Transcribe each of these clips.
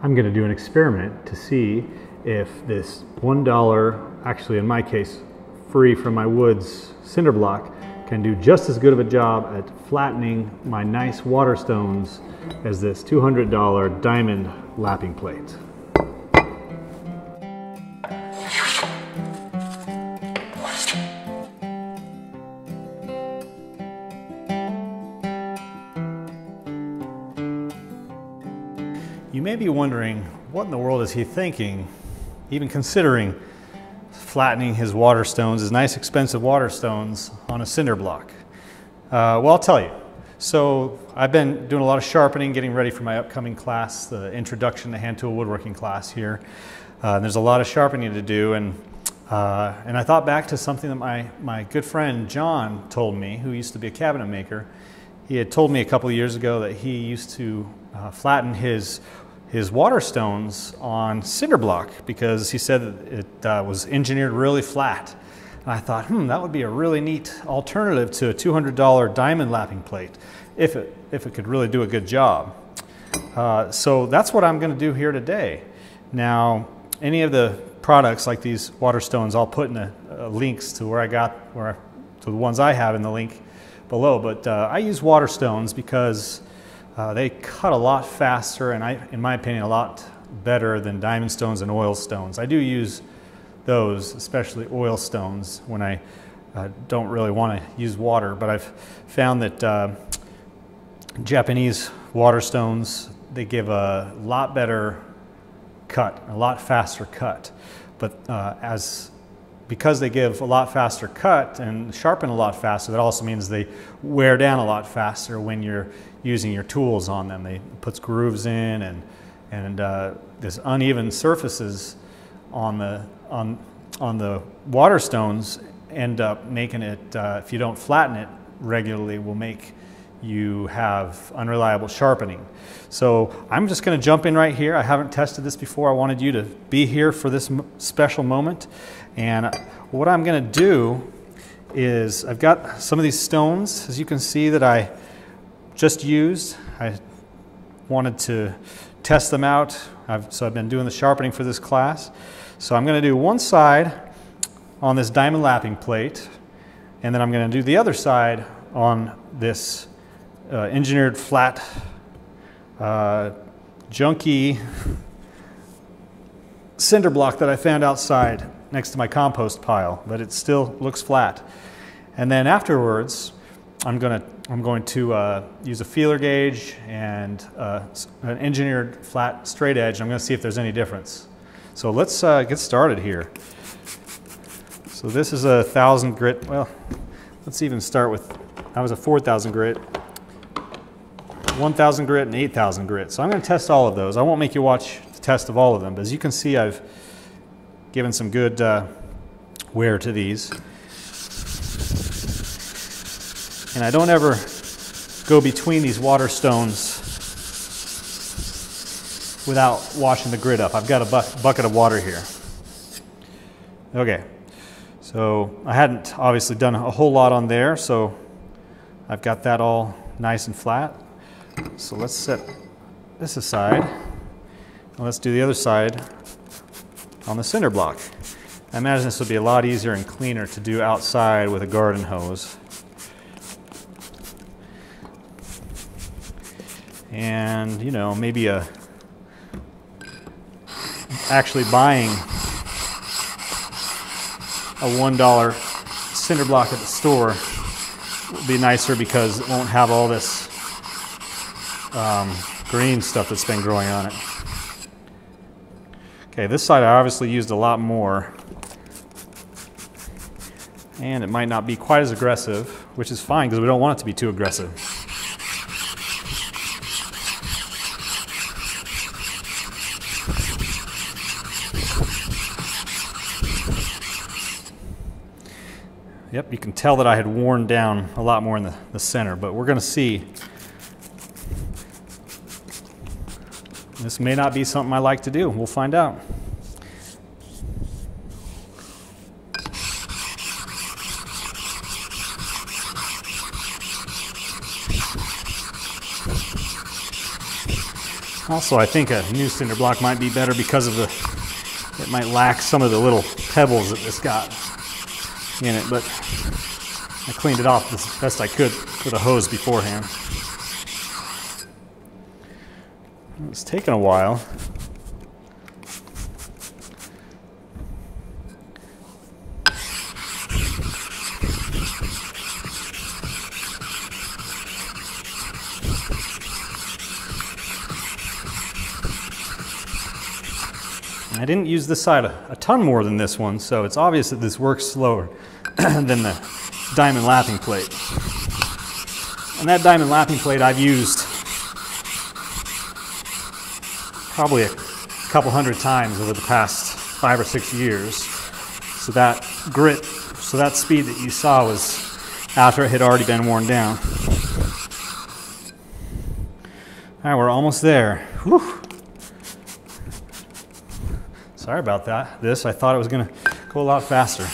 I'm going to do an experiment to see if this $1, actually in my case free from my woods Cinderblock, can do just as good of a job at flattening my nice water stones as this $200 diamond lapping plate. You may be wondering, what in the world is he thinking, even considering flattening his water stones, his nice expensive water stones, on a cinder block? Well, I'll tell you. So I've been doing a lot of sharpening, getting ready for my upcoming class, the Introduction to Hand Tool Woodworking class here. There's a lot of sharpening to do, and I thought back to something that my good friend John told me, who used to be a cabinet maker. He had told me a couple of years ago that he used to flatten his water stones on Cinderblock because he said it was engineered really flat. And I thought, that would be a really neat alternative to a $200 diamond lapping plate if it could really do a good job. So that's what I'm going to do here today. Now, any of the products like these water stones, I'll put in the links to to the ones I have in the link below. But I use water stones because they cut a lot faster and, in my opinion, a lot better than diamond stones and oil stones. I do use those, especially oil stones, when I don't really want to use water, but I've found that Japanese water stones, they give a lot better cut, a lot faster cut. But because they give a lot faster cut and sharpen a lot faster, that also means they wear down a lot faster when you're using your tools on them. They puts grooves in, and this uneven surfaces on the water stones end up making it, if you don't flatten it regularly, will make you have unreliable sharpening. So I'm just going to jump in right here. I haven't tested this before. I wanted you to be here for this special moment. And what I'm going to do is, I've got some of these stones, as you can see, that I just used. I wanted to test them out. So I've been doing the sharpening for this class. So I'm going to do one side on this diamond lapping plate, and then I'm going to do the other side on this engineered flat, junky cinder block that I found outside next to my compost pile, but it still looks flat. And then afterwards, I'm going to use a feeler gauge and an engineered flat straight edge. I'm going to see if there's any difference. So let's get started here. So this is a 1,000 grit. Well, let's even start with, that was a 4,000 grit, 1,000 grit, and 8,000 grit. So I'm going to test all of those. I won't make you watch the test of all of them, but as you can see, I've given some good wear to these. And I don't ever go between these water stones without washing the grit up. I've got a bucket of water here. Okay, so I hadn't obviously done a whole lot on there, so I've got that all nice and flat. So let's set this aside, and let's do the other side on the cinder block. I imagine this would be a lot easier and cleaner to do outside with a garden hose. And, you know, maybe actually buying a $1 cinder block at the store would be nicer because it won't have all this green stuff that's been growing on it. Okay, this side I obviously used a lot more, and it might not be quite as aggressive, which is fine because we don't want it to be too aggressive. Yep, you can tell that I had worn down a lot more in the center, but we're going to see. This may not be something I like to do. We'll find out. Also, I think a new cinder block might be better because of it might lack some of the little pebbles that this got in it, but I cleaned it off as best I could with a hose beforehand. It's taken a while. I didn't use this side a ton more than this one, so it's obvious that this works slower than the diamond lapping plate. And that diamond lapping plate I've used probably a couple hundred times over the past 5 or 6 years. So that grit, so that speed that you saw was after it had already been worn down. All right, we're almost there. Whew. Sorry about that. I thought it was going to go a lot faster.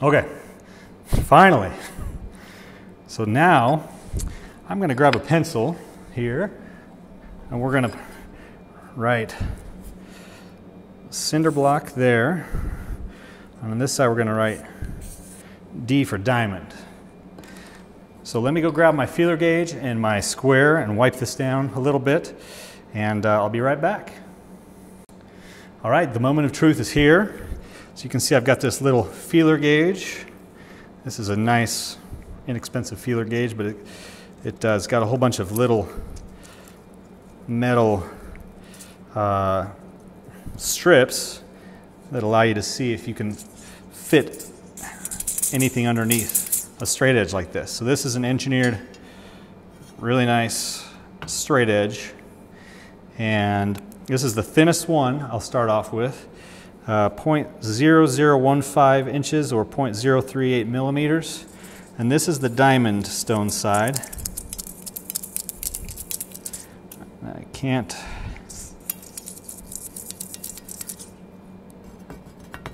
Okay, finally. So now I'm going to grab a pencil here and we're going to write Cinderblock there. And on this side we're going to write D for diamond. So let me go grab my feeler gauge and my square and wipe this down a little bit, and I'll be right back. All right, the moment of truth is here. So you can see I've got this little feeler gauge. This is a nice, inexpensive feeler gauge, but it's got a whole bunch of little metal strips that allow you to see if you can fit anything underneath a straight edge like this. So this is an engineered, really nice straight edge, and this is the thinnest one I'll start off with. 0.0015 inches or 0.038 millimeters, and this is the diamond stone side. I can't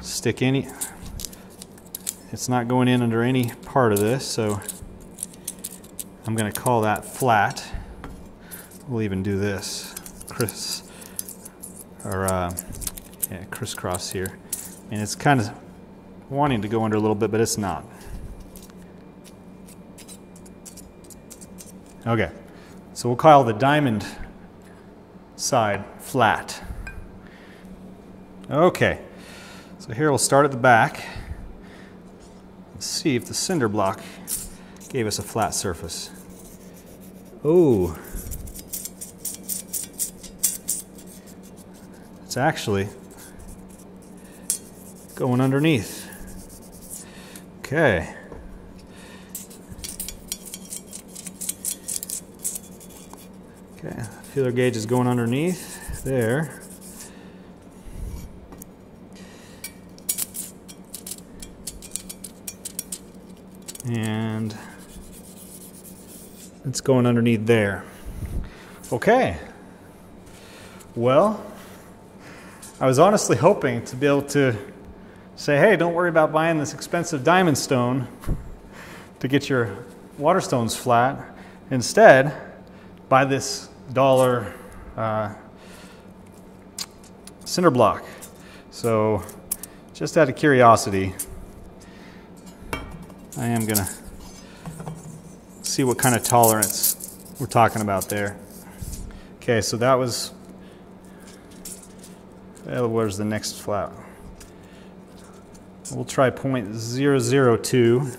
stick any, it's not going in under any part of this, so I'm going to call that flat. We'll even do this crisscross here, and it's kind of wanting to go under a little bit, but it's not. Okay, so we'll call the diamond side flat. Okay, so here we'll start at the back. Let's see if the cinder block gave us a flat surface. Oh, it's actually going underneath. Okay. Okay, feeler gauge is going underneath there. And it's going underneath there. Okay. Well, I was honestly hoping to be able to say, hey, don't worry about buying this expensive diamond stone to get your water stones flat. Instead, buy this $1 cinder block. So just out of curiosity, I am going to see what kind of tolerance we're talking about there. Okay, so that was, where's the next flat? We'll try 0.002.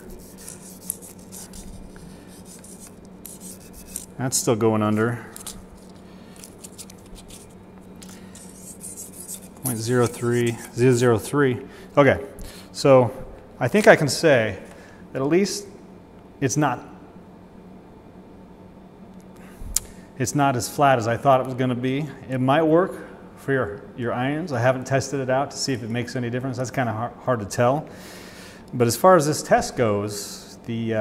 That's still going under. 0.03003. Okay, so I think I can say that at least it's not it's not as flat as I thought it was going to be. It might work for your irons. I haven't tested it out to see if it makes any difference. That's kind of hard to tell. But as far as this test goes, the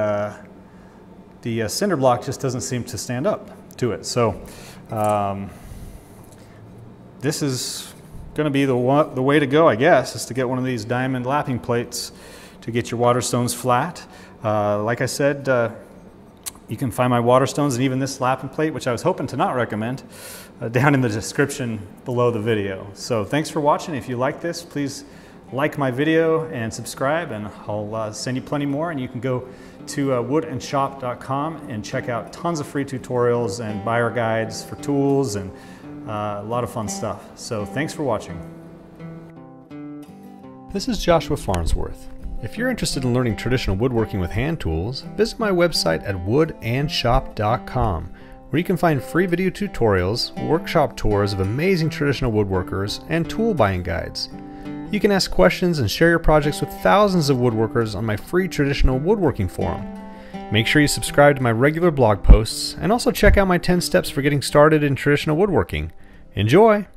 Cinderblock just doesn't seem to stand up to it. So this is going to be the way to go, I guess, is to get one of these diamond lapping plates to get your water stones flat. Like I said, you can find my water stones and even this lapping plate, which I was hoping to not recommend, down in the description below the video. So thanks for watching. If you like this, please like my video and subscribe, and I'll send you plenty more. And you can go to woodandshop.com and check out tons of free tutorials and buyer guides for tools and a lot of fun stuff. So thanks for watching. This is Joshua Farnsworth. If you're interested in learning traditional woodworking with hand tools, visit my website at woodandshop.com, where you can find free video tutorials, workshop tours of amazing traditional woodworkers, and tool buying guides. You can ask questions and share your projects with thousands of woodworkers on my free traditional woodworking forum. Make sure you subscribe to my regular blog posts, and also check out my 10 steps for getting started in traditional woodworking. Enjoy!